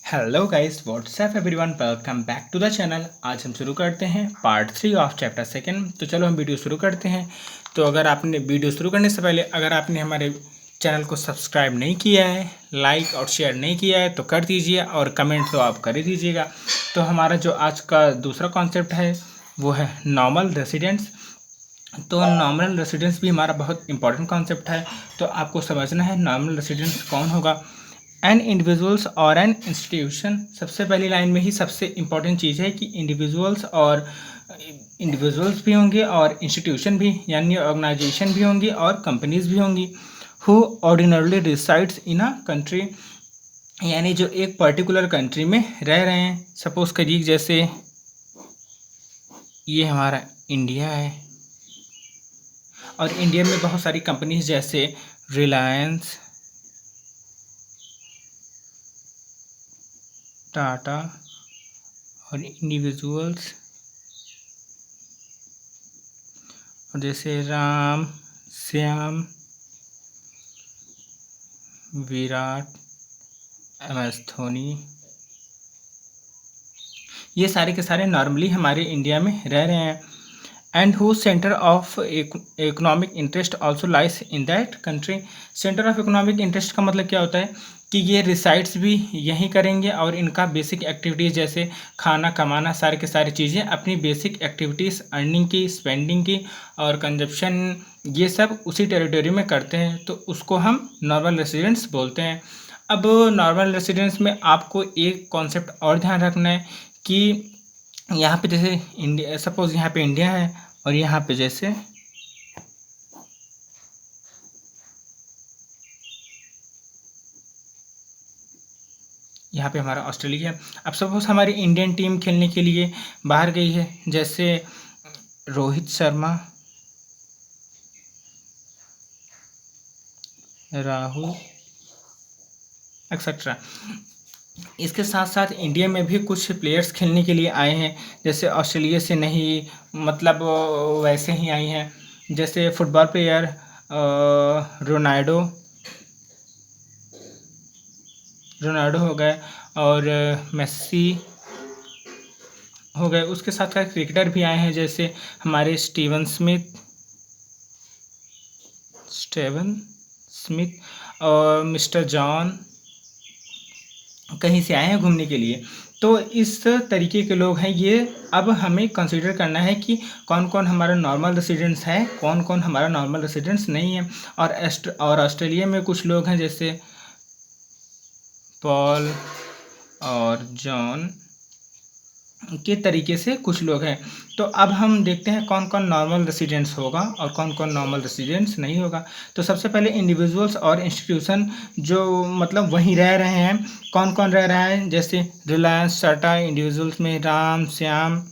Hello guys, what's up everyone, welcome back to the channel. आज हम शुरू करते हैं पार्ट 3 ऑफ चैप्टर सेकंड। तो चलो हम वीडियो शुरू करते हैं। तो अगर आपने वीडियो शुरू करने से पहले अगर आपने हमारे चैनल को सब्सक्राइब नहीं किया है, लाइक और शेयर नहीं किया है तो कर दीजिए, और कमेंट तो आप कर ही दीजिएगा। तो हमारा जो आज का दूसरा कॉन्सेप्ट है वो है नॉर्मल रेसिडेंट्स। तो नॉर्मल रेसिडेंस भी हमारा बहुत इंपॉर्टेंट कॉन्सेप्ट है। तो आपको समझना है नॉर्मल रेसिडेंस कौन होगा। एन इंडिविजुअल्स और एन इंस्टीट्यूशन, सबसे पहली लाइन में ही सबसे इम्पॉर्टेंट चीज़ है कि इंडिविजुअल्स भी होंगे और इंस्टीट्यूशन भी, यानी ऑर्गेनाइजेशन भी होंगी और कंपनीज भी होंगी। Who ordinarily resides in a country, यानी जो एक पर्टिकुलर कंट्री में रह रहे हैं। सपोज करिए जैसे ये हमारा इंडिया है और इंडिया में बहुत सारी कंपनीज जैसे रिलायंस, टाटा और इंडिविजुअल्स, और जैसे राम, श्याम, विराट, MS धोनी, ये सारे के सारे नॉर्मली हमारे इंडिया में रह रहे हैं। And who centre of economic interest also lies in that country. Centre of economic interest का मतलब क्या होता है कि ये रिसाइड्स भी यहीं करेंगे और इनका बेसिक एक्टिविटीज़ जैसे खाना कमाना, सारे के सारी चीज़ें अपनी बेसिक एक्टिविटीज़ अर्निंग की, स्पेंडिंग की और कंजप्शन, ये सब उसी टेरिटरी में करते हैं। तो उसको हम नॉर्मल रेसिडेंट्स बोलते हैं। अब नॉर्मल रेसिडेंट्स में आपको एक कॉन्सेप्ट और ध्यान रखना है कि यहाँ पे जैसे इंडिया, सपोज यहाँ पे इंडिया है और यहाँ पे जैसे यहाँ पे हमारा ऑस्ट्रेलिया है। अब सपोज हमारी इंडियन टीम खेलने के लिए बाहर गई है, जैसे रोहित शर्मा, राहुल एक्सेट्रा। इसके साथ साथ इंडिया में भी कुछ प्लेयर्स खेलने के लिए आए हैं, जैसे ऑस्ट्रेलिया से नहीं, मतलब वैसे ही आई हैं। जैसे फुटबॉल प्लेयर रोनाल्डो हो गए और मेस्सी हो गए। उसके साथ साथ क्रिकेटर भी आए हैं, जैसे हमारे स्टीवन स्मिथ और मिस्टर जॉन कहीं से आए हैं घूमने के लिए। तो इस तरीके के लोग हैं ये। अब हमें कंसीडर करना है कि कौन कौन हमारा नॉर्मल रेसिडेंट्स है, कौन कौन हमारा नॉर्मल रेसिडेंट्स नहीं है। और ऑस्ट्रेलिया में कुछ लोग हैं जैसे पॉल और जॉन के तरीके से कुछ लोग हैं। तो अब हम देखते हैं कौन कौन नॉर्मल रेसिडेंट्स होगा और कौन कौन नॉर्मल रेसिडेंट्स नहीं होगा। तो सबसे पहले इंडिविजुअल्स और इंस्टीट्यूशन, जो मतलब वहीं रह रहे हैं, कौन कौन रह रहा है, जैसे रिलायंस, टाटा। इंडिविजुअल्स में राम श्याम,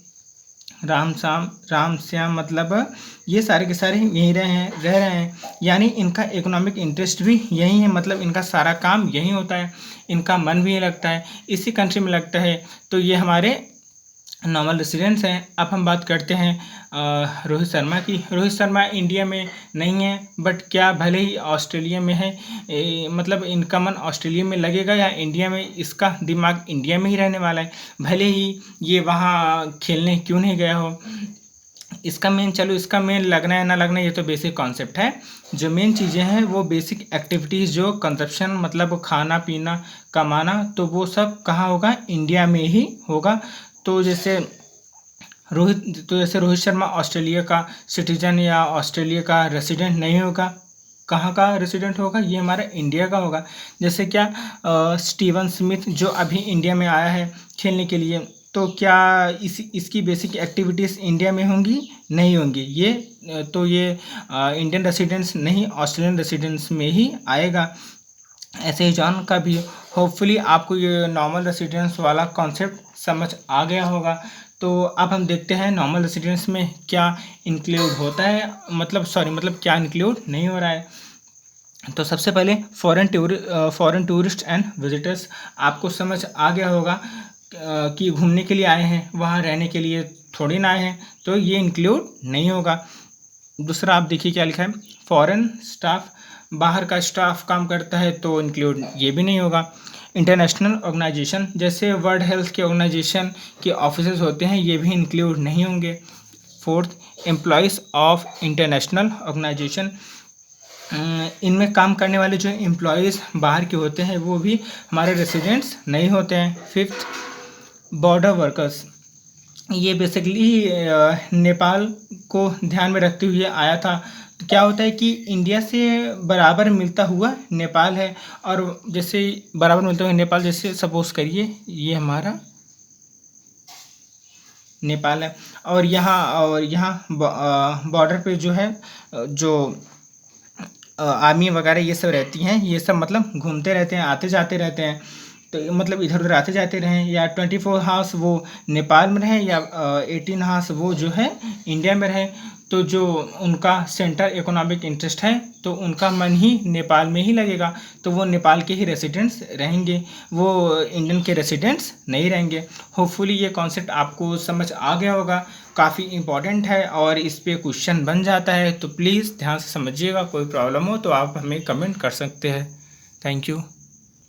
मतलब ये सारे के सारे यहीं रह रहे हैं, यानी इनका इकोनॉमिक इंटरेस्ट भी यहीं है, मतलब इनका सारा काम यहीं होता है, इनका मन भी लगता है इसी कंट्री में लगता है। तो ये हमारे नॉर्मल रेसिडेंट्स हैं। अब हम बात करते हैं रोहित शर्मा की। रोहित शर्मा इंडिया में नहीं है, बट क्या भले ही ऑस्ट्रेलिया में है, मतलब इनका मन ऑस्ट्रेलिया में लगेगा या इंडिया में, इसका दिमाग इंडिया में ही रहने वाला है, भले ही ये वहाँ खेलने क्यों नहीं गया हो। इसका मेन लगना है ना लगना, ये तो बेसिक कॉन्सेप्ट है। जो मेन चीज़ें हैं वो बेसिक एक्टिविटीज़, जो कंजप्शन मतलब खाना पीना कमाना, तो वो सब कहाँ होगा, इंडिया में ही होगा। तो जैसे रोहित शर्मा ऑस्ट्रेलिया का सिटीजन या ऑस्ट्रेलिया का रेसिडेंट नहीं होगा। कहाँ का रेसिडेंट होगा, ये हमारा इंडिया का होगा। जैसे क्या स्टीवन स्मिथ जो अभी इंडिया में आया है खेलने के लिए, तो क्या इसकी बेसिक एक्टिविटीज़ इंडिया में होंगी, नहीं होंगी। ये इंडियन रेसिडेंट्स नहीं, ऑस्ट्रेलियन रेसिडेंट्स में ही आएगा। ऐसे ही जॉन का भी। होपफुली आपको ये नॉर्मल रेसिडेंस वाला कॉन्सेप्ट समझ आ गया होगा। तो अब हम देखते हैं नॉर्मल रेसिडेंस में क्या इंक्लूड होता है, मतलब क्या इंक्लूड नहीं हो रहा है। तो सबसे पहले फॉरेन टूरिस्ट एंड विजिटर्स, आपको समझ आ गया होगा कि घूमने के लिए आए हैं, वहाँ रहने के लिए थोड़ी ना आए हैं, तो ये इंक्लूड नहीं होगा। दूसरा आप देखिए क्या लिखा है, फॉरेन स्टाफ, बाहर का स्टाफ काम करता है तो इंक्लूड ये भी नहीं होगा। इंटरनेशनल ऑर्गेनाइजेशन जैसे वर्ल्ड हेल्थ के ऑर्गेनाइजेशन के ऑफिसेज होते हैं, ये भी इंक्लूड नहीं होंगे। Fourth, employees of international organisation, इनमें काम करने वाले जो एम्प्लॉयज़ बाहर के होते हैं वो भी हमारे रेसिडेंट्स नहीं होते हैं। फिफ्थ, बॉर्डर वर्कर्स, ये बेसिकली नेपाल को ध्यान में रखते हुए आया था। तो क्या होता है कि इंडिया से बराबर मिलता हुआ नेपाल है, और जैसे बराबर मिलता हुआ नेपाल, जैसे सपोज करिए ये हमारा नेपाल है, और यहाँ बॉर्डर पे जो है जो आर्मी वगैरह ये सब रहती हैं, ये सब मतलब घूमते रहते हैं, आते जाते रहते हैं। तो मतलब इधर उधर आते जाते रहें, या 24 हावर्स वो नेपाल में रहें, या 18 हावर्स वो जो है इंडिया में रहें, तो जो उनका सेंटर इकोनॉमिक इंटरेस्ट है तो उनका मन ही नेपाल में ही लगेगा, तो वो नेपाल के ही रेसिडेंट्स रहेंगे, वो इंडियन के रेसिडेंट्स नहीं रहेंगे। होपफुली ये कॉन्सेप्ट आपको समझ आ गया होगा, काफ़ी इम्पॉर्टेंट है और इस पे क्वेश्चन बन जाता है, तो प्लीज़ ध्यान से समझिएगा। कोई प्रॉब्लम हो तो आप हमें कमेंट कर सकते हैं। Thank you.